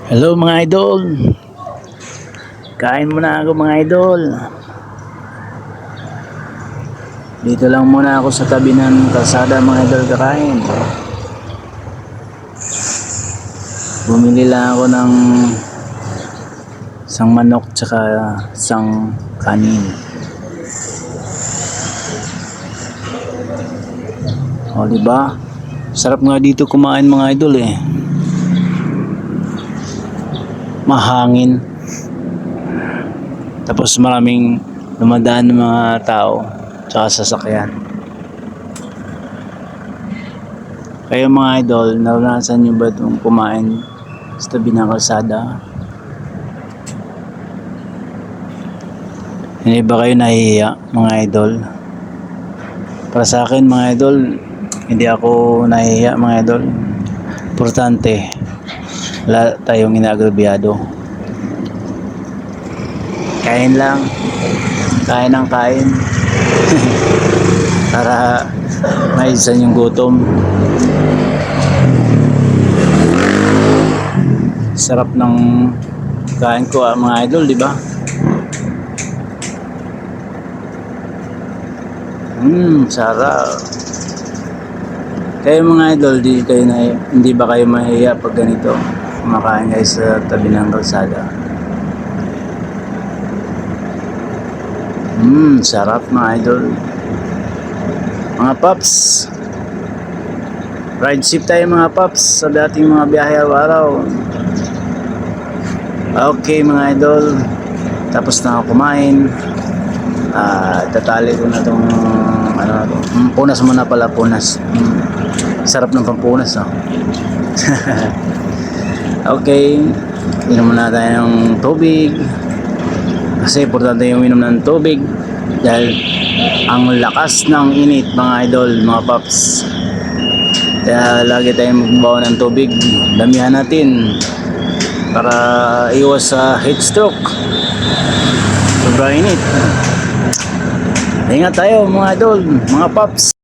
Hello mga idol. Kain muna ako mga idol. Dito lang muna ako sa tabi ng kalsada mga idol kakain. Bumili lang ako ng isang manok tsaka isang kanin. O diba? Sarap nga dito kumain mga idol eh. Mahangin. Tapos maraming dumadaan ng mga tao tsaka sasakyan. Kayo mga idol, naranasan nyo ba itong kumain sa tabi ng kalsada? Hindi ba kayo nahihiya mga idol? Para sa akin mga idol, hindi ako nahihiya mga idol. Importante, wala tayong inaagrabyado. Kain lang, kain ng kain. Para maisan yung gutom. Sarap ng kain ko mga idol, di ba? Sarap. Kayo mga idol, hindi ba kayo mahiya pag ganito? Kumakain kayo sa tabi ng kalsada. Sarap mga idol. Mga paps, ride ship tayo mga paps sa dating mga biyahe araw-araw. Okay mga idol, tapos na ako kumain. Tatali ko na itong punas muna pala, punas. Sarap ng pampunas, no? Okay, inom muna tayo ng tubig kasi importante yung inom ng tubig dahil ang lakas ng init mga idol, mga paps. Kaya lagi tayong magbawa ng tubig, damihan natin para iwas sa heat stroke. Sobrang init. Ingat tayo mga idol, mga paps.